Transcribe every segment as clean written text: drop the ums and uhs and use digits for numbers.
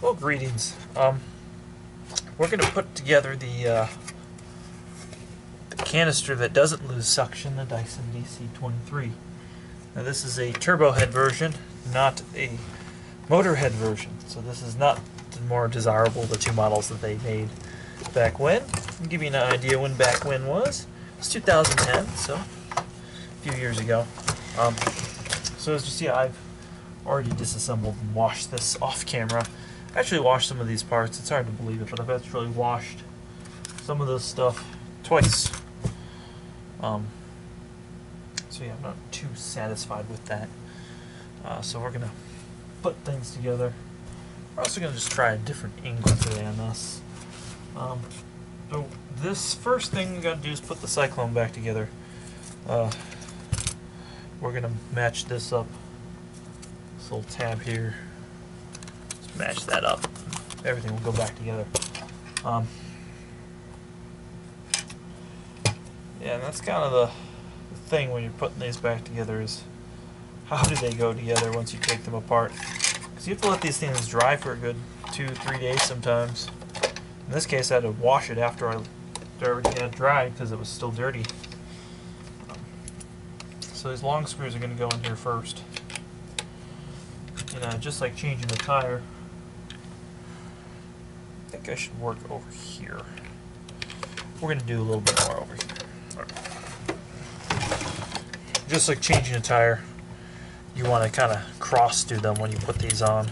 Well, greetings. We're going to put together the canister that doesn't lose suction, the Dyson DC23. Now this is a turbo head version, not a motor head version. So this is not the more desirable of the two models that they made back when. I'll give you an idea when back when was. It's 2010, so a few years ago. So as you see, I've already disassembled and washed this off camera. I actually washed some of these parts. It's hard to believe it, but I've actually washed some of this stuff twice. So yeah, I'm not too satisfied with that. So we're gonna put things together. We're also gonna just try a different angle today on this. So this first thing we gotta do is put the cyclone back together. We're gonna match this up. This little tab here. Let's match that up. Everything will go back together. Yeah, and that's kind of the thing when you're putting these back together is how do they go together once you take them apart? Because you have to let these things dry for a good 2-3 days sometimes. In this case, I had to wash it after I already had it dried because it was still dirty. So these long screws are going to go in here first. And just like changing the tire, I think I should work over here. We're going to do a little bit more over here. Just like changing a tire, you want to kind of cross do them when you put these on,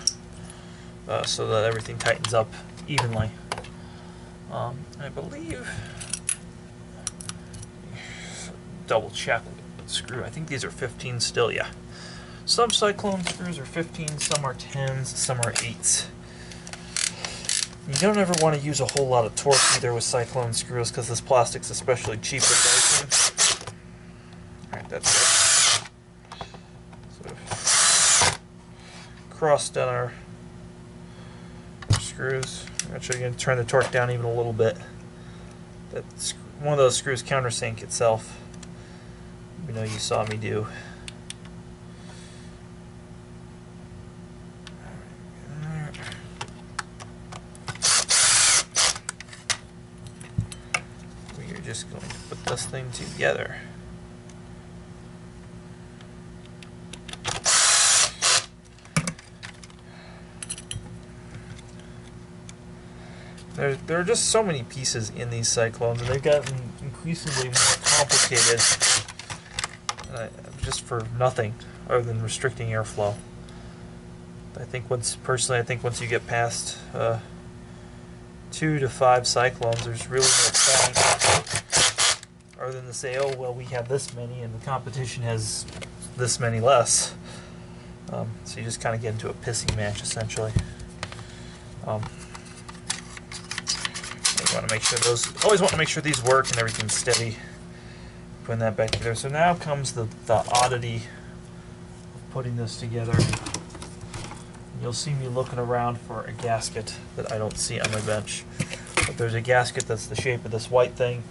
so that everything tightens up evenly. I believe, double check the screw. I think these are 15 still. Yeah, some cyclone screws are 15, some are 10s, some are 8s. You don't ever want to use a whole lot of torque either with cyclone screws because this plastic's especially cheap with Dyson. Alright, that's it. So, crossed down our screws. I'm actually going to turn the torque down even a little bit. One of those screws countersink itself. You know, you saw me do. We're just going to put this thing together. There are just so many pieces in these cyclones, and they've gotten increasingly more complicated just for nothing other than restricting airflow. I think once you get past 2 to 5 cyclones, there's really no point other than to say, oh well, we have this many and the competition has this many less. So you just kind of get into a pissing match essentially. You want to make sure always want to make sure these work and everything's steady. Putting that back together. So now comes the oddity of putting this together. You'll see me looking around for a gasket that I don't see on my bench. But there's a gasket that's the shape of this white thing,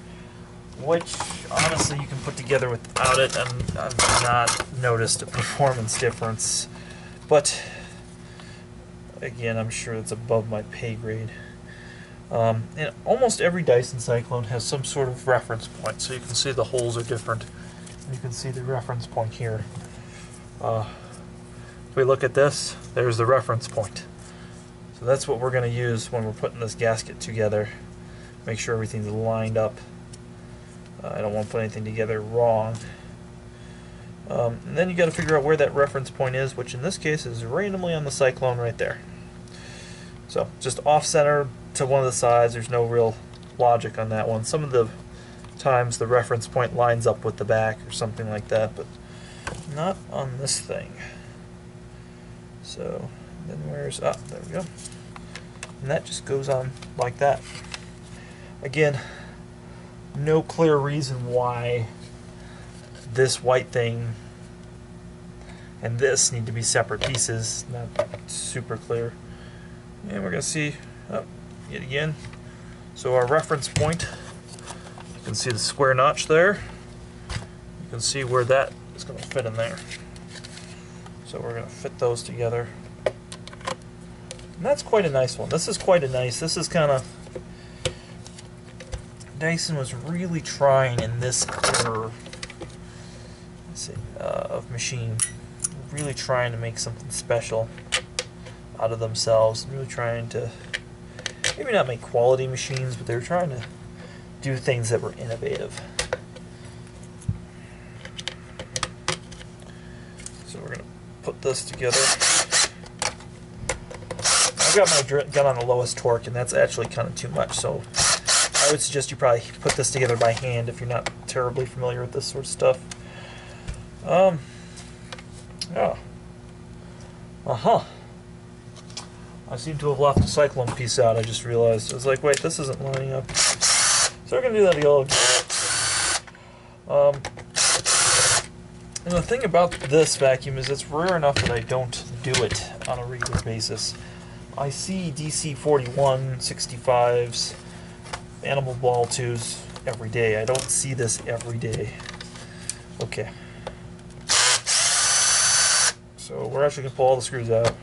which honestly you can put together without it, and I've not noticed a performance difference. But again, I'm sure it's above my pay grade. And almost every Dyson cyclone has some sort of reference point, so you can see the holes are different. You can see the reference point here. If we look at this, there's the reference point. So that's what we're going to use when we're putting this gasket together. Make sure everything's lined up. I don't want to put anything together wrong. And then you got to figure out where that reference point is, which in this case is randomly on the cyclone right there. So just off-center to one of the sides. There's no real logic on that one. Some of the times the reference point lines up with the back or something like that, but not on this thing. So then where's there we go. And that just goes on like that. Again, no clear reason why this white thing and this need to be separate pieces. Not super clear. And we're going to see yet again. So our reference point, you can see the square notch there. You can see where that is going to fit in there. So we're going to fit those together. And that's quite a nice one. This is quite a nice, this is kind of, Dyson was really trying in this era of machine, really trying to make something special out of themselves, really trying to maybe not make quality machines, but they were trying to do things that were innovative. So we're going to put this together. I've got my gun on the lowest torque, and that's actually kind of too much, so I would suggest you probably put this together by hand if you're not terribly familiar with this sort of stuff. Yeah. I seem to have left the cyclone piece out, I just realized. I was like, wait, this isn't lining up. So we're going to do that again. And the thing about this vacuum is it's rare enough that I don't do it on a regular basis. I see DC41, 65s, animal ball 2s every day. I don't see this every day. Okay. So we're actually going to pull all the screws out.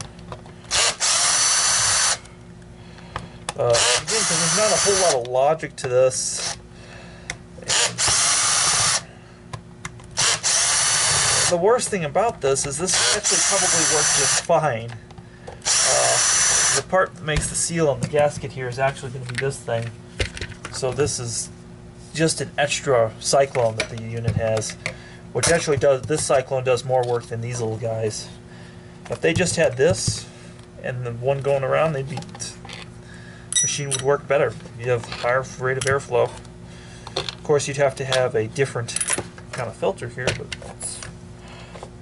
Again, because there's not a whole lot of logic to this. And the worst thing about this is this actually probably works just fine. The part that makes the seal on the gasket here is actually going to be this thing. So this is just an extra cyclone that the unit has, which actually does, this cyclone does more work than these little guys. If they just had this and the one going around, they'd be, machine would work better. You'd have higher rate of airflow. Of course, you'd have to have a different kind of filter here, but that's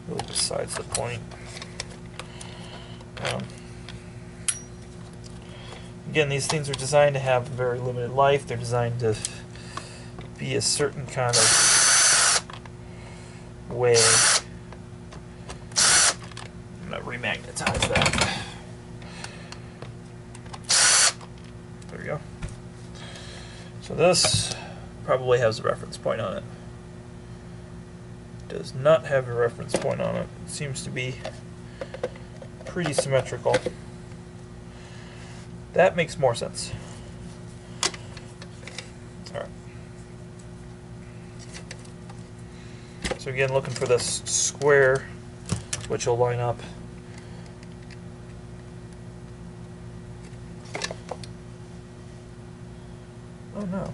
really besides the point. Again, these things are designed to have a very limited life. They're designed to be a certain kind of way. I'm going to remagnetize that. There we go. So this probably has a reference point on it. Does not have a reference point on it. It seems to be pretty symmetrical. That makes more sense. Alright. So again, looking for this square, which will line up. Oh no.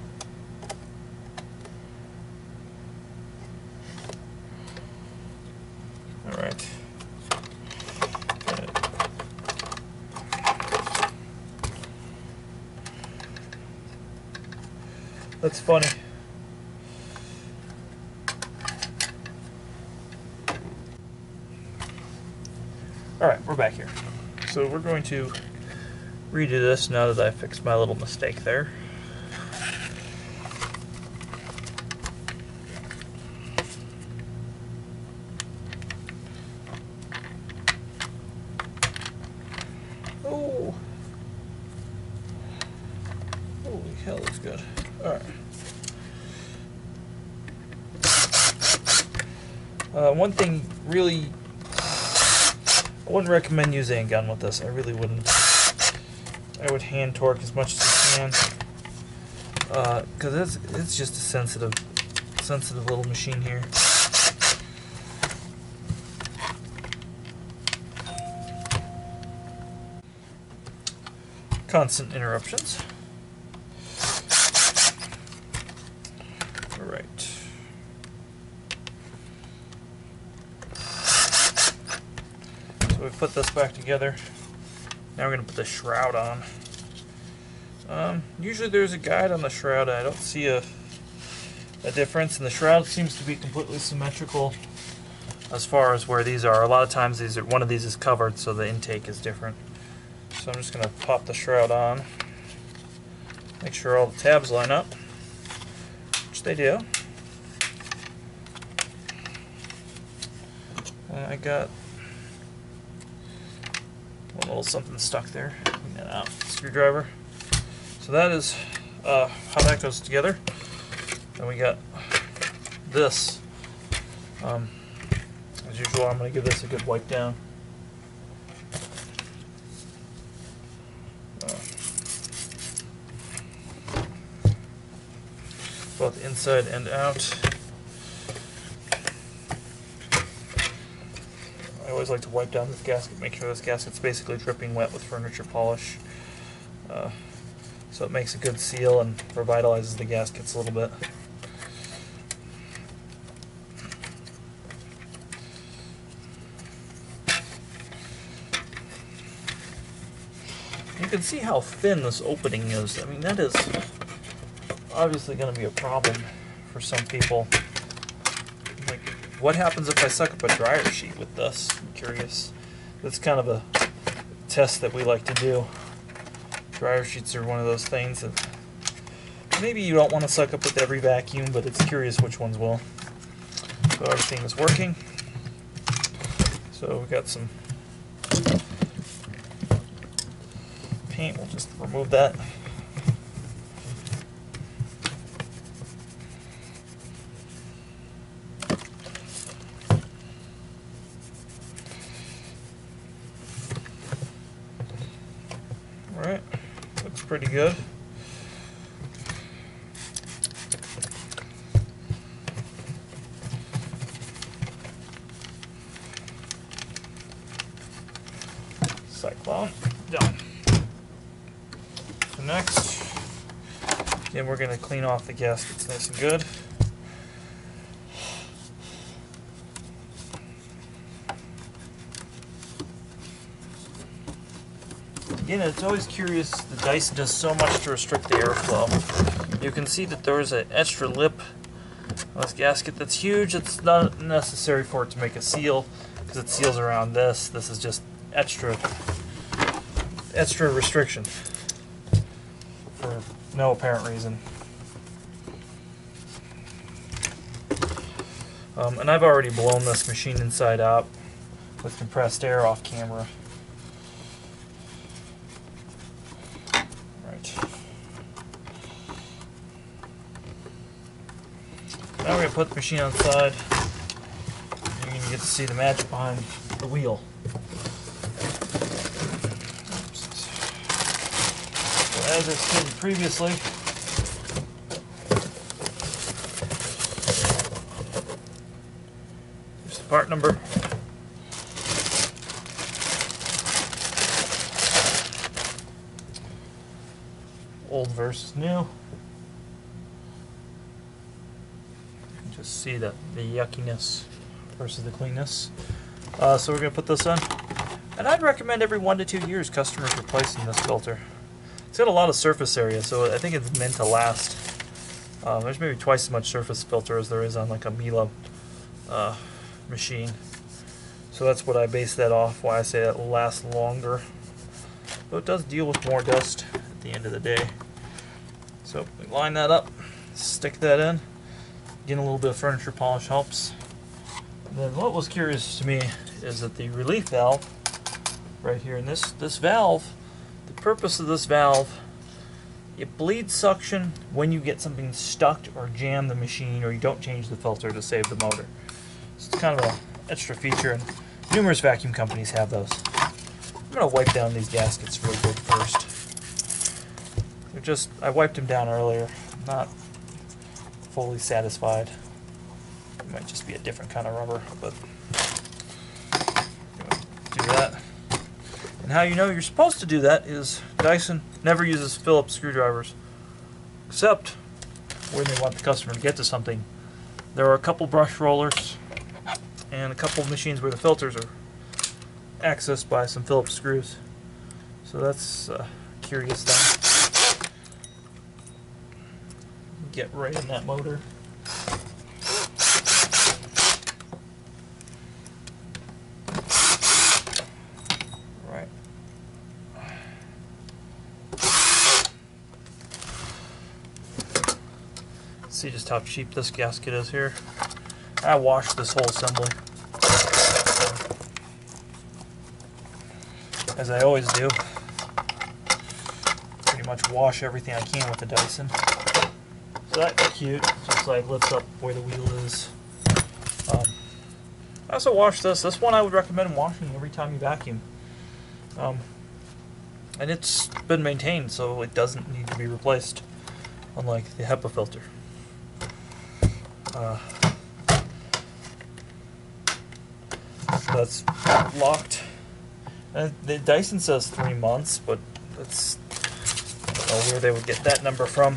Alright. That's funny. Alright, we're back here. So we're going to redo this now that I fixed my little mistake there. Oh! Holy hell, looks good. Alright. One thing really, I wouldn't recommend using a gun with this. I really wouldn't. I would hand torque as much as you can, because it's just a sensitive little machine here. Constant interruptions. All right. So we put this back together. Now we're going to put the shroud on. Usually there's a guide on the shroud. I don't see a difference, and the shroud seems to be completely symmetrical as far as where these are. A lot of times one of these is covered, so the intake is different. So I'm just going to pop the shroud on. Make sure all the tabs line up, which they do. I got one little something stuck there. Clean that out. Screwdriver. So that is how that goes together. Then we got this. As usual, I'm going to give this a good wipe down. both inside and out. I always like to wipe down this gasket, make sure this gasket's basically dripping wet with furniture polish. So it makes a good seal and revitalizes the gaskets a little bit. You can see how thin this opening is. I mean, that is obviously going to be a problem for some people. Like, what happens if I suck up a dryer sheet with this? I'm curious. That's kind of a test that we like to do. Dryer sheets are one of those things that maybe you don't want to suck up with every vacuum, but it's curious which ones will. So everything is working. So we've got some paint. We'll just remove that. Alright, looks pretty good. Cyclone, done. So next, again, we're going to clean off the gaskets nice and good. Again, it's always curious, the Dyson does so much to restrict the airflow. You can see that there's an extra lip on this gasket that's huge. It's not necessary for it to make a seal, because it seals around this. This is just extra restriction for no apparent reason. And I've already blown this machine inside out with compressed air off camera. Now we're going to put the machine on the side. You're going to get to see the magic behind the wheel. So as I stated previously, here's the part number. Old versus new. Just see the yuckiness versus the cleanness. So we're going to put this on. And I'd recommend every 1 to 2 years customers replacing this filter. It's got a lot of surface area, so I think it's meant to last. There's maybe twice as much surface filter as there is on like a Miele machine. So that's what I base that off, why I say that will last longer. But it does deal with more dust at the end of the day. So we line that up, stick that in. Getting a little bit of furniture polish helps. And then what was curious to me is that the relief valve right here, and this valve, the purpose of this valve, it bleeds suction when you get something stuck or jam the machine, or you don't change the filter to save the motor. So it's kind of an extra feature, and numerous vacuum companies have those. I'm going to wipe down these gaskets really good first. I wiped them down earlier, not fully satisfied. It might just be a different kind of rubber, but do that. And how you know you're supposed to do that is Dyson never uses Phillips screwdrivers, except when they want the customer to get to something. There are a couple brush rollers and a couple of machines where the filters are accessed by some Phillips screws. So that's a curious thing. Get right in that motor. Right. See just how cheap this gasket is here. I washed this whole assembly, as I always do. Pretty much wash everything I can with the Dyson. So that's cute, just like lifts up where the wheel is. I also wash this. This one I would recommend washing every time you vacuum. And it's been maintained, so it doesn't need to be replaced, unlike the HEPA filter. That's locked. The Dyson says 3 months, but that's, I don't know where they would get that number from.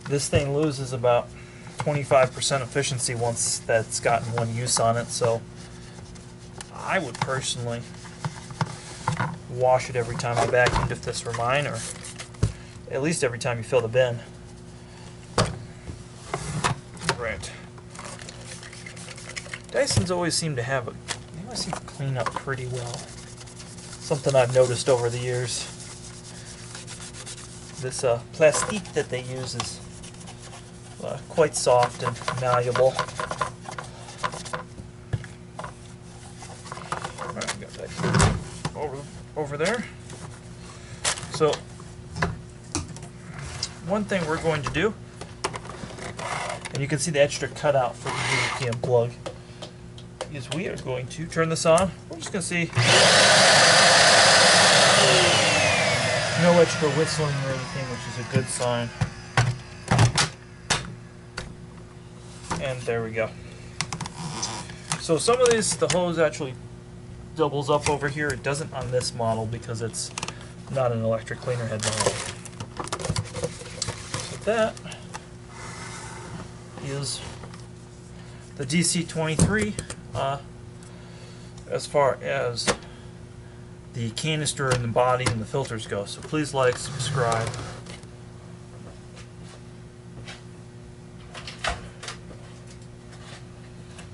This thing loses about 25% efficiency once that's gotten one use on it, so I would personally wash it every time I vacuumed if this were mine, or at least every time you fill the bin. Right. Dysons always seem to have they always seem to clean up pretty well. Something I've noticed over the years. This plastique that they use is quite soft and malleable. Alright, got that over there. So, one thing we're going to do, and you can see the extra cutout for the UPN plug, is we are going to turn this on. We're just going to see no extra whistling or anything, which is a good sign. And there we go. So some of these, the hose actually doubles up over here. It doesn't on this model because it's not an electric cleaner head model. So that is the DC23 as far as the canister and the body and the filters go. So please like, subscribe.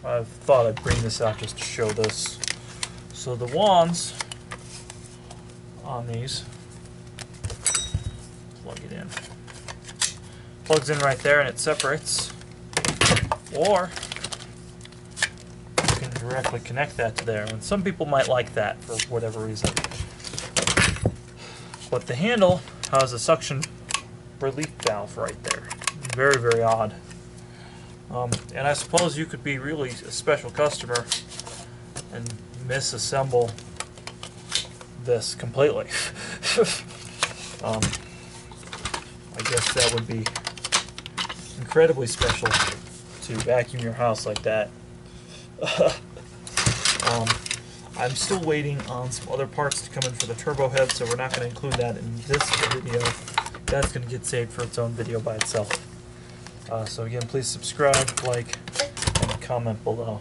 I thought I'd bring this out just to show this. So the wands on these, plug it in. Plugs in right there and it separates. Or you can directly connect that to there. And some people might like that for whatever reason. But the handle has a suction relief valve right there. Very, very odd. And I suppose you could be really a special customer and misassemble this completely. I guess that would be incredibly special to vacuum your house like that. I'm still waiting on some other parts to come in for the turbo head, so we're not going to include that in this video. That's going to get saved for its own video by itself. So again, please subscribe, like, and comment below.